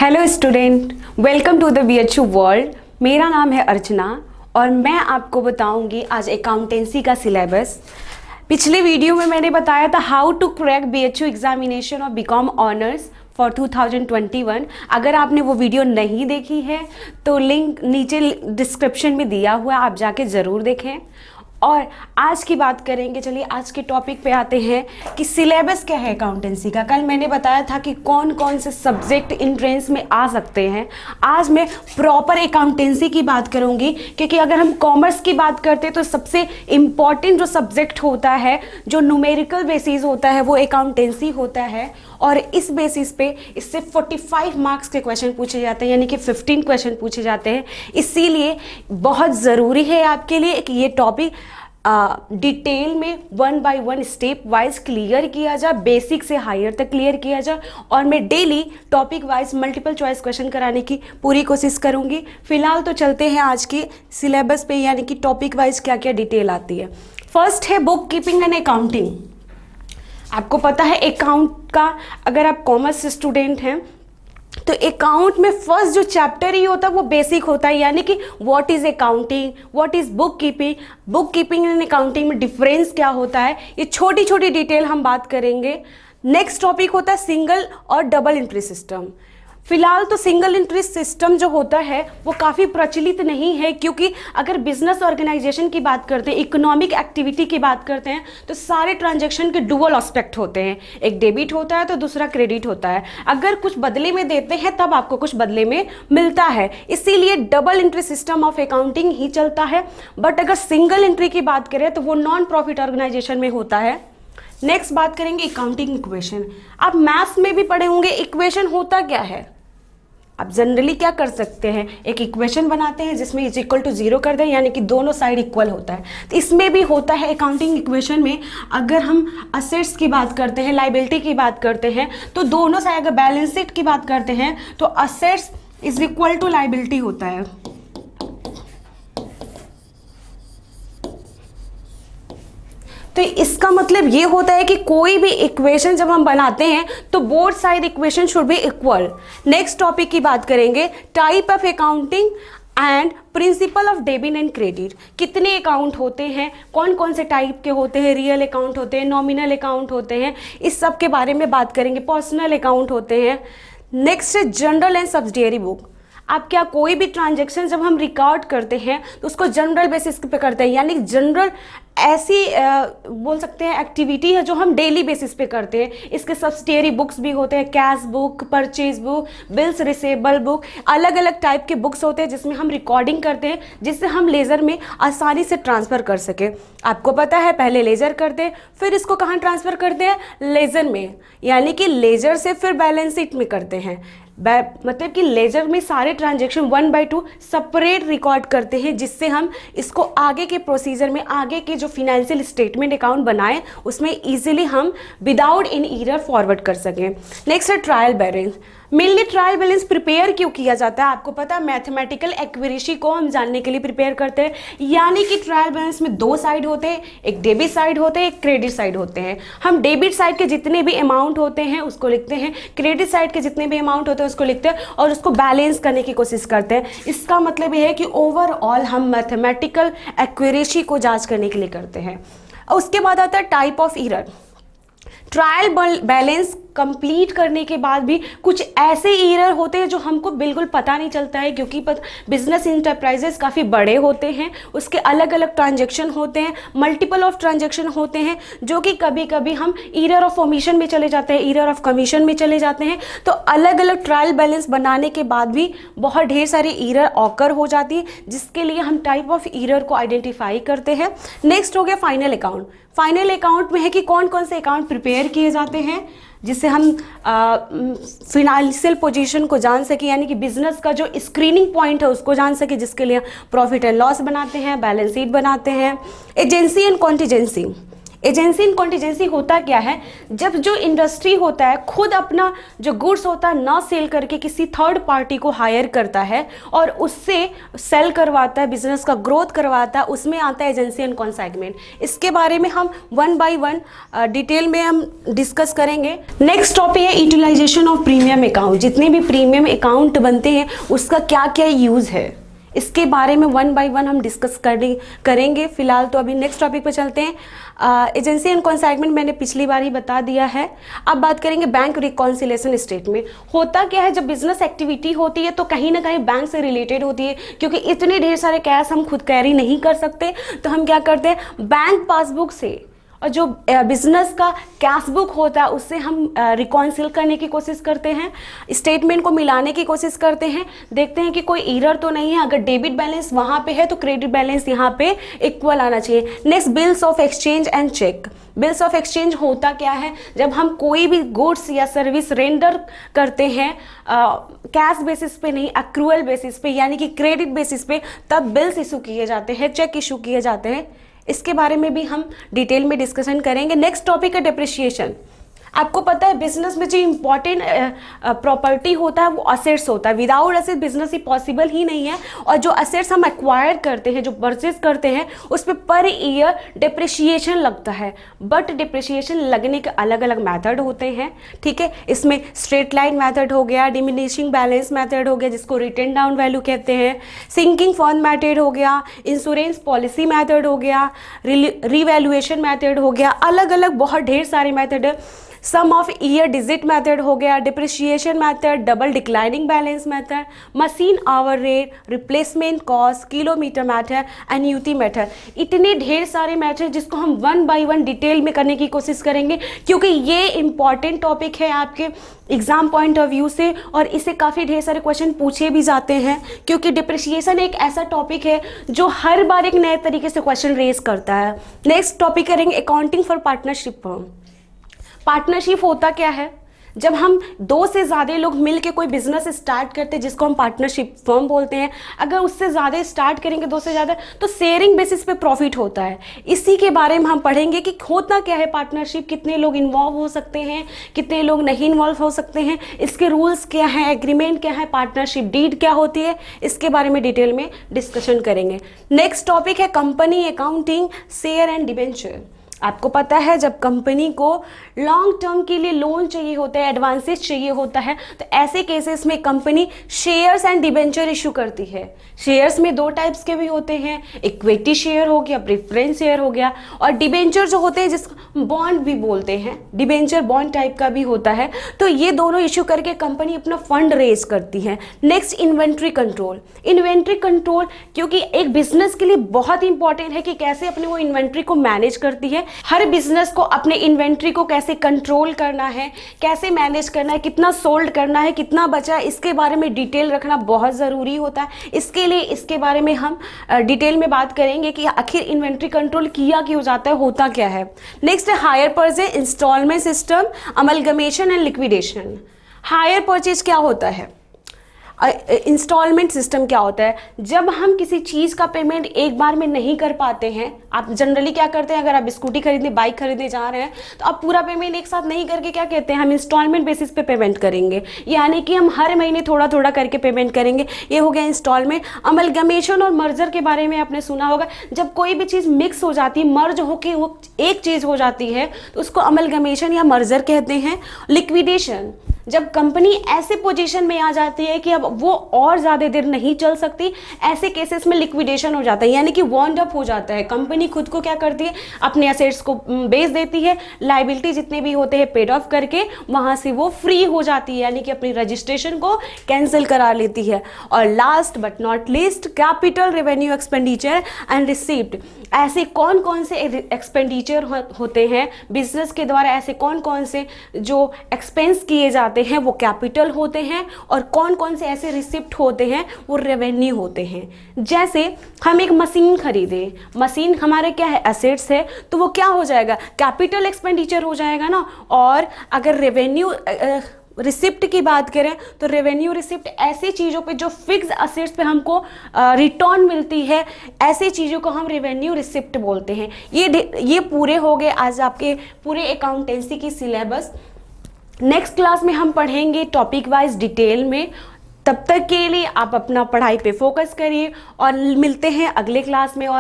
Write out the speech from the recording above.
Hello student, welcome to the BHU world. मेरा नाम है अर्चना और मैं आपको बताऊंगी आज अकाउंटेंसी का सिलेबस। पिछले वीडियो में मैंने बताया था how to crack BHU examination और बीकॉम ऑनर्स फॉर 2021। अगर आपने वो वीडियो नहीं देखी है तो लिंक नीचे डिस्क्रिप्शन में दिया हुआ है, आप जाके ज़रूर देखें। और आज की बात करेंगे। चलिए आज के टॉपिक पे आते हैं कि सिलेबस क्या है अकाउंटेंसी का। कल मैंने बताया था कि कौन कौन से सब्जेक्ट एंट्रेंस में आ सकते हैं। आज मैं प्रॉपर अकाउंटेंसी की बात करूंगी, क्योंकि अगर हम कॉमर्स की बात करते हैं तो सबसे इम्पॉर्टेंट जो सब्जेक्ट होता है, जो न्यूमेरिकल बेसिस होता है, वो अकाउंटेंसी होता है। और इस बेसिस पे इससे 45 मार्क्स के क्वेश्चन पूछे जाते हैं, यानी कि 15 क्वेश्चन पूछे जाते हैं। इसीलिए बहुत ज़रूरी है आपके लिए कि ये टॉपिक डिटेल में 1 बाय 1 स्टेप वाइज क्लियर किया जाए, बेसिक से हायर तक क्लियर किया जाए। और मैं daily topic wise multiple choice question कराने की पूरी कोशिश करूंगी। फिलहाल तो चलते हैं आज की सिलेबस पे, यानी कि टॉपिक वाइज क्या क्या डिटेल आती है। फर्स्ट है बुक कीपिंग एंड अकाउंटिंग। आपको पता है अकाउंट का, अगर आप कॉमर्स स्टूडेंट हैं तो अकाउंट में फर्स्ट जो चैप्टर ही होता है वो बेसिक होता है, यानी कि what is accounting, what is book keeping, book keeping and accounting में डिफरेंस क्या होता है, ये छोटी छोटी डिटेल हम बात करेंगे। नेक्स्ट टॉपिक होता है सिंगल और डबल एंट्री सिस्टम। फिलहाल तो सिंगल एंट्री सिस्टम जो होता है वो काफ़ी प्रचलित नहीं है, क्योंकि अगर बिजनेस ऑर्गेनाइजेशन की बात करते हैं, इकोनॉमिक एक्टिविटी की बात करते हैं, तो सारे ट्रांजैक्शन के डुअल एस्पेक्ट होते हैं। एक डेबिट होता है तो दूसरा क्रेडिट होता है। अगर कुछ बदले में देते हैं तब आपको कुछ बदले में मिलता है, इसीलिए double entry system of accounting ही चलता है। बट अगर सिंगल एंट्री की बात करें तो वो नॉन प्रॉफिट ऑर्गेनाइजेशन में होता है। नेक्स्ट बात करेंगे अकाउंटिंग इक्वेशन। आप मैथ्स में भी पढ़े होंगे इक्वेशन होता क्या है। आप जनरली क्या कर सकते हैं, एक इक्वेशन बनाते हैं जिसमें इज इक्वल टू 0 कर दें, यानी कि दोनों साइड इक्वल होता है। तो इसमें भी होता है अकाउंटिंग इक्वेशन में। अगर हम असेट्स की बात करते हैं, लाइबिलिटी की बात करते हैं, तो दोनों साइड, अगर बैलेंस शीट की बात करते हैं तो assets is equal to liability होता है। तो इसका मतलब ये होता है कि कोई भी इक्वेशन जब हम बनाते हैं तो both side equation should be equal. Next topic की बात करेंगे type of accounting and principle of debit and credit. कितने अकाउंट होते हैं, कौन कौन से टाइप के होते हैं, रियल अकाउंट होते हैं, नॉमिनल अकाउंट होते हैं, इस सब के बारे में बात करेंगे। पर्सनल अकाउंट होते हैं। नेक्स्ट है जनरल एंड सब्सिडियरी बुक। आप क्या, कोई भी ट्रांजैक्शन जब हम रिकॉर्ड करते हैं तो उसको जनरल बेसिस पे करते हैं, यानी जनरल ऐसी बोल सकते हैं एक्टिविटी है जो हम डेली बेसिस पे करते हैं। इसके सब्सिडियरी बुक्स भी होते हैं, cash book, purchase book, bills receivable book, अलग अलग टाइप के बुक्स होते हैं जिसमें हम रिकॉर्डिंग करते हैं, जिससे हम लेजर में आसानी से ट्रांसफ़र कर सके। आपको पता है पहले लेजर करते हैं, फिर इसको कहाँ ट्रांसफ़र करते हैं, लेजर में, यानी कि लेजर से फिर बैलेंस शीट में करते हैं। मतलब कि लेजर में सारे ट्रांजैक्शन 1 बाय 2 सेपरेट रिकॉर्ड करते हैं, जिससे हम इसको आगे के प्रोसीजर में, आगे के जो फिनेंशियल स्टेटमेंट अकाउंट बनाएं उसमें इजीली हम विदाउट इन एरर फॉरवर्ड कर सकें। नेक्स्ट है trial balance. Mainly trial balance prepare क्यों किया जाता है, आपको पता है मैथमेटिकल एक्यूरेसी को हम जानने के लिए प्रिपेयर करते हैं। यानी कि ट्रायल बैलेंस में दो साइड होते हैं, एक डेबिट साइड होते हैं, एक क्रेडिट साइड होते हैं। हम डेबिट साइड के जितने भी अमाउंट होते हैं उसको लिखते हैं, क्रेडिट साइड के जितने भी अमाउंट होते हैं उसको लिखते हैं और उसको बैलेंस करने की कोशिश करते हैं। इसका मतलब ये है कि ओवरऑल हम मैथमेटिकल एक्यूरेसी को जांच करने के लिए करते हैं। उसके बाद आता है type of error. Trial balance complete करने के बाद भी कुछ ऐसे एरर होते हैं जो हमको बिल्कुल पता नहीं चलता है, क्योंकि बिजनेस इंटरप्राइजेस काफ़ी बड़े होते हैं, उसके अलग अलग ट्रांजैक्शन होते हैं, मल्टीपल ऑफ ट्रांजैक्शन होते हैं, जो कि कभी कभी हम एरर ऑफ ओमिशन में चले जाते हैं, एरर ऑफ कमीशन में चले जाते हैं। तो अलग अलग ट्रायल बैलेंस बनाने के बाद भी बहुत ढेर सारी एरर ऑकर हो जाती है, जिसके लिए हम टाइप ऑफ एरर को आइडेंटिफाई करते हैं। नेक्स्ट हो गया फाइनल अकाउंट। फाइनल अकाउंट में है कि कौन कौन से अकाउंट प्रिपेयर किए जाते हैं जिससे हम फिनेंशियल पोजीशन को जान सके, यानी कि बिजनेस का जो स्क्रीनिंग पॉइंट है उसको जान सके, जिसके लिए प्रॉफिट एंड लॉस बनाते हैं, बैलेंस शीट बनाते हैं। Agency and contingency. Agency in contingency होता क्या है, जब जो इंडस्ट्री होता है खुद अपना जो गुड्स होता है ना सेल करके किसी थर्ड पार्टी को हायर करता है और उससे सेल करवाता है, बिजनेस का ग्रोथ करवाता है, उसमें आता है एजेंसी एंड कॉन्साइनमेंट। इसके बारे में हम वन बाय वन डिटेल में हम डिस्कस करेंगे। नेक्स्ट टॉपिक है यूटिलाइजेशन ऑफ प्रीमियम अकाउंट। जितने भी प्रीमियम अकाउंट बनते हैं उसका क्या क्या यूज़ है, इसके बारे में वन बाय वन हम डिस्कस करेंगे। फिलहाल तो अभी नेक्स्ट टॉपिक पर चलते हैं। एजेंसी एंड कॉन्साइनमेंट मैंने पिछली बार ही बता दिया है। अब बात करेंगे बैंक रिकॉन्सिलेशन स्टेटमेंट। होता क्या है, जब बिजनेस एक्टिविटी होती है तो कहीं ना कहीं बैंक से रिलेटेड होती है, क्योंकि इतने ढेर सारे कैश हम खुद कैरी नहीं कर सकते, तो हम क्या करते हैं, बैंक पासबुक से और जो बिजनेस का कैश बुक होता है उससे हम रिकॉन्सिल करने की कोशिश करते हैं, स्टेटमेंट को मिलाने की कोशिश करते हैं, देखते हैं कि कोई एरर तो नहीं है। अगर डेबिट बैलेंस वहाँ पे है तो क्रेडिट बैलेंस यहाँ पे इक्वल आना चाहिए। Next, bills of exchange and cheque. Bills of exchange होता क्या है, जब हम कोई भी गुड्स या सर्विस रेंडर करते हैं कैश बेसिस पे नहीं, अक्रूअल बेसिस पे यानी कि क्रेडिट बेसिस पे, तब बिल्स इशू किए जाते हैं, चेक इशू किए जाते हैं। इसके बारे में भी हम डिटेल में डिस्कशन करेंगे। नेक्स्ट टॉपिक है डिप्रिशिएशन। आपको पता है बिजनेस में जो इम्पॉर्टेंट प्रॉपर्टी होता है वो असेट्स होता है। विदाउट असेट बिजनेस ही पॉसिबल ही नहीं है। और जो असेट्स हम एक्वायर करते हैं, जो परचेज करते हैं, उस पर ईयर डिप्रिशिएशन लगता है। बट डिप्रिशिएशन लगने के अलग अलग मेथड होते हैं, ठीक है। इसमें स्ट्रेट लाइन मेथड हो गया, डिमिनिशिंग बैलेंस मेथड हो गया जिसको रिटन डाउन वैल्यू कहते हैं, सिंकिंग फंड मेथड हो गया, इंश्योरेंस पॉलिसी मेथड हो गया, रिवैल्यूएशन मेथड हो गया, अलग अलग बहुत ढेर सारे मेथड है। सम ऑफ ईयर डिजिट मेथड हो गया, depreciation method, double declining balance method, machine hour rate, replacement cost, kilometre method, annuity method. इतने ढेर सारे मेथड जिसको हम वन बाय वन डिटेल में करने की कोशिश करेंगे, क्योंकि ये इंपॉर्टेंट टॉपिक है आपके एग्जाम पॉइंट ऑफ व्यू से और इससे काफ़ी ढेर सारे क्वेश्चन पूछे भी जाते हैं, क्योंकि डिप्रिशिएशन एक ऐसा टॉपिक है जो हर बार एक नए तरीके से क्वेश्चन रेज करता है। नेक्स्ट टॉपिक करेंगे accounting for partnership firm. Partnership होता क्या है, जब हम दो से ज़्यादा लोग मिलके कोई बिजनेस स्टार्ट करते हैं जिसको हम पार्टनरशिप फर्म बोलते हैं। अगर उससे ज़्यादा स्टार्ट करेंगे, दो से ज़्यादा, तो शेयरिंग बेसिस पे प्रॉफिट होता है। इसी के बारे में हम पढ़ेंगे कि होता क्या है पार्टनरशिप, कितने लोग इन्वॉल्व हो सकते हैं, कितने लोग नहीं इन्वॉल्व हो सकते हैं, इसके रूल्स क्या हैं, एग्रीमेंट क्या है, पार्टनरशिप डीड क्या होती है, इसके बारे में डिटेल में डिस्कशन करेंगे। नेक्स्ट टॉपिक है company accounting, share and debenture. आपको पता है जब कंपनी को लॉन्ग टर्म के लिए लोन चाहिए होता है, एडवांसेस चाहिए होता है, तो ऐसे केसेस में company shares and debenture issue करती है। शेयर्स में दो टाइप्स के भी होते हैं, इक्विटी शेयर हो गया, प्रेफरेंस शेयर हो गया, और डिबेंचर जो होते हैं जिसको बॉन्ड भी बोलते हैं, डिबेंचर बॉन्ड टाइप का भी होता है। तो ये दोनों इशू करके कंपनी अपना फंड रेज करती है। Next, inventory control. Inventory control क्योंकि एक बिजनेस के लिए बहुत इंपॉर्टेंट है कि कैसे अपने वो इन्वेंट्री को मैनेज करती है। हर बिजनेस को अपने इन्वेंट्री को कैसे कंट्रोल करना है, कैसे मैनेज करना है, कितना सोल्ड करना है, कितना बचा है, इसके बारे में डिटेल रखना बहुत ज़रूरी होता है। इसके लिए इसके बारे में हम डिटेल में बात करेंगे कि आखिर इन्वेंट्री कंट्रोल किया क्यों जाता है, होता क्या है। नेक्स्ट है hire purchase, instalment system, amalgamation and liquidation. Hire purchase क्या होता है, इंस्टॉलमेंट सिस्टम क्या होता है, जब हम किसी चीज़ का पेमेंट एक बार में नहीं कर पाते हैं। आप जनरली क्या करते हैं, अगर आप स्कूटी खरीदने, बाइक खरीदने जा रहे हैं तो आप पूरा पेमेंट एक साथ नहीं करके क्या कहते हैं, हम इंस्टॉलमेंट बेसिस पे पेमेंट करेंगे, यानी कि हम हर महीने थोड़ा थोड़ा करके पेमेंट करेंगे। ये हो गया इंस्टॉलमेंट। अमलगमेशन और मर्जर के बारे में आपने सुना होगा, जब कोई भी चीज़ मिक्स हो जाती है, मर्ज होके वो एक चीज़ हो जाती है, तो उसको अमलगमेशन या मर्जर कहते हैं। लिक्विडेशन, जब कंपनी ऐसे पोजीशन में आ जाती है कि अब वो और ज़्यादा देर नहीं चल सकती, ऐसे केसेस में लिक्विडेशन हो जाता है, यानी कि वाउंड अप हो जाता है। कंपनी खुद को क्या करती है, अपने एसेट्स को बेच देती है, लायबिलिटी जितने भी होते हैं पेड ऑफ करके वहाँ से वो फ्री हो जाती है, यानी कि अपनी रजिस्ट्रेशन को कैंसिल करा लेती है। और last but not least, capital, revenue, expenditure and receipt. ऐसे कौन कौन से एक्सपेंडिचर होते हैं बिजनेस के द्वारा, ऐसे कौन कौन से जो एक्सपेंस किए जाते हैं वो कैपिटल होते हैं, और कौन कौन से ऐसे रिसिप्ट होते हैं वो रेवेन्यू होते हैं। जैसे हम एक मशीन खरीदे, मशीन हमारे क्या है, एसेट्स है, तो वो क्या हो जाएगा, कैपिटल एक्सपेंडिचर हो जाएगा ना। और अगर रेवेन्यू रिसिप्ट की बात करें तो रेवेन्यू रिसिप्ट ऐसी चीज़ों पे जो फिक्स असेट्स पे हमको रिटर्न मिलती है, ऐसी चीज़ों को हम रेवेन्यू रिसिप्ट बोलते हैं। ये पूरे हो गए आज आपके पूरे अकाउंटेंसी की सिलेबस। नेक्स्ट क्लास में हम पढ़ेंगे टॉपिक वाइज डिटेल में। तब तक के लिए आप अपना पढ़ाई पे फोकस करिए और मिलते हैं अगले क्लास में। और